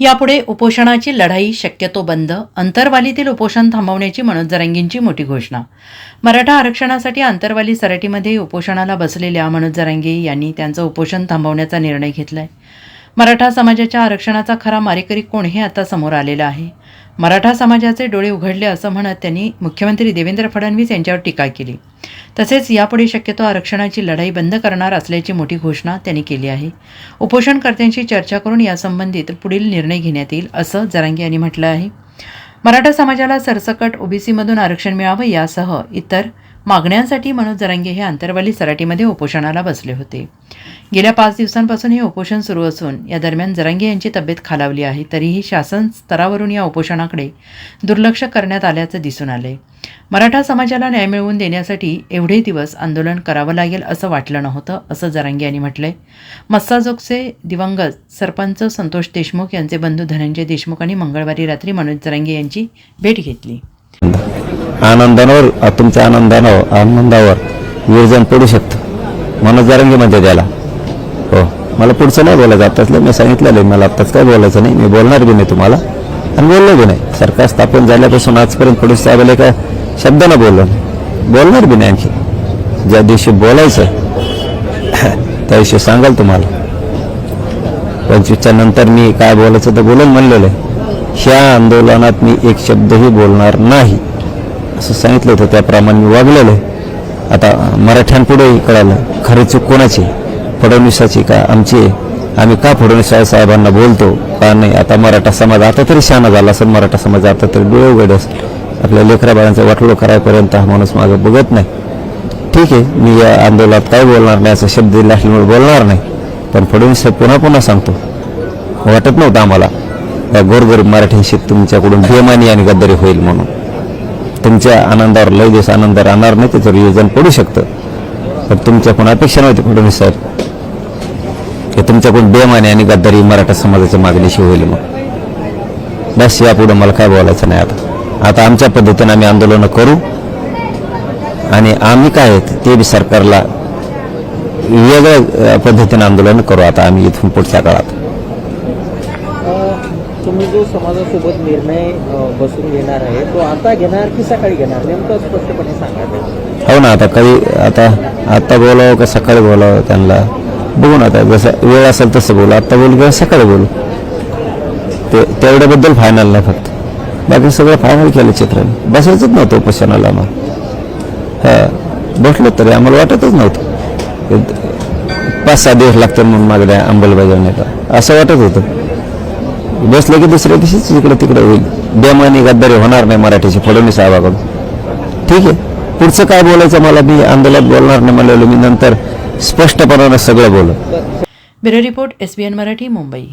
यापुढे उपोषणाची लढाई शक्यतो बंद, अंतरवालीतील उपोषण थांबवण्याची मनोज जरांगेंची मोठी घोषणा. मराठा आरक्षणासाठी अंतरवाली सराटीमध्ये उपोषणाला बसलेल्या मनोज जरांगे यांनी त्यांचं उपोषण थांबवण्याचा निर्णय घेतलाय. मराठा समाजाच्या आरक्षणाचा खरा मारेकरी कोण हे आता समोर आलेलं आहे. मराठा समाजाचे डोळे उघडले असं म्हणत त्यांनी मुख्यमंत्री देवेंद्र फडणवीस यांच्यावर टीका केली. तसेच यापुढे शक्यतो आरक्षणाची लढाई बंद करणार असल्याची मोठी घोषणा त्यांनी केली आहे. उपोषणकर्त्यांशी चर्चा करून यासंबंधित पुढील निर्णय घेण्यात येईल असं जरांगे यांनी म्हटलं आहे. मराठा समाजाला सरसकट ओबीसीमधून आरक्षण मिळावं यासह इतर मागण्यांसाठी मनोज जरांगे हे अंतरवाली सराटीमध्ये उपोषणाला बसले होते. गेल्या 5 दिवसांपासून हे उपोषण सुरू असून या दरम्यान जरांगे यांची तब्येत खालावली आहे. तरीही शासन स्तरावरून या उपोषणाकडे दुर्लक्ष करण्यात आल्याचं दिसून आलंय. मराठा समाजाला न्याय मिळवून देण्यासाठी एवढे दिवस आंदोलन करावं लागेल असं वाटलं नव्हतं असं जरांगे यांनी म्हटलंय. मस्साजोगचे दिवंगत सरपंच संतोष देशमुख यांचे बंधू धनंजय देशमुख यांनी मंगळवारी रात्री मनोज जरांगे यांची भेट घेतली. आनंदावर तुमच्या आनंदावर विरजन पडू शकतं मनोज जरांगे म्हणजे त्याला. हो, मला पुढचं नाही बोलायचं. आत्ताच मी सांगितलेलं आहे, मला आत्ताच काय बोलायचं नाही. मी बोलणार बी नाही तुम्हाला आणि बोललो बी नाही. सरकार स्थापन झाल्यापासून आजपर्यंत फडणवीस साहेबांना काय शब्दानं बोलणार बी नाही. आणखी ज्या दिवशी बोलायचं त्या दिवशी सांगाल तुम्हाला. 25च्या नंतर मी काय बोलायचं तर बोलून म्हणलेलं आहे. ह्या आंदोलनात मी एक शब्दही बोलणार नाही असं सांगितलं होतं, त्याप्रमाणे मी वागलेलं आहे. आता मराठ्यांपुढेही कळालं खरी चूक कोणाची, फडणवीसाची का आमची. आम्ही का फडणवीस साहेबांना बोलतो का नाही. आता मराठा समाज आता तरी शहाणा झाला असेल. मराठा समाज आता तरी डोळे उघड असेल. आपल्या लेकरा बाळांचं वाटलं करायपर्यंत हा माणूस मागं बघत नाही. ठीक आहे, मी या आंदोलनात काय बोलणार नाही असा शब्द दिला असल्यामुळे बोलणार नाही. पण फडणवीस साहेब पुन्हा सांगतो, वाटत नव्हतं आम्हाला या गोरगरीब मराठ्यांशी तुमच्याकडून बेमानी आणि गद्दारी होईल म्हणून. तुमच्या आनंदावर लय दिवस आनंद राहणार नाही, त्याचं रियोजन पडू शकतं. पण तुमच्याकडून अपेक्षा नव्हती फडणवीस साहेब की तुमच्याकडून बेमानी आणि गद्दारी मराठा समाजाच्या मागणीशी होईल मग. बस यापुढे मला काय बोलायचं नाही. आता आमच्या पद्धतीने आम्ही आंदोलनं करू आणि आम्ही काय ते बी सरकारला वेगळ्या पद्धतीने आंदोलन करू. आता आम्ही इथून पुढच्या काळात तुम्ही जो समाजासोबत निर्णय बसून घेणार आहे तो आता घेणार की सकाळी घेणार, नेमकं स्पष्टपणे सांगा. हो ना, आता आता बोलावं का सकाळी बोलावं त्यांना बघून. आता जसं वेळ असेल तसं बोलू. आता बोलू किंवा सकाळी बोलू ते तेवढ्याबद्दल फायनल नाही. फक्त बाकी सगळं फायनल केलं चित्राने. बसायचंच नव्हतं उपोषणाला आम्हाला. बसलो तरी आम्हाला वाटतच नव्हतं 5-6 दिवस लागतात म्हणून मागण्या अंमलबजावण्याला असं वाटत होतं. बसलं की दुसऱ्या दिवशीच इकडे तिकडे होईल. बेमानी गद्दारी होणार नाही मराठीची फडणवीस साहेबाकडून. ठीक आहे, पुढचं काय बोलायचं मला, मी आंदोलनात बोलणार नाही म्हणलेलो. मी नंतर स्पष्टपणाने सगळं बोलू. Bureau report SBN Marathi, Mumbai.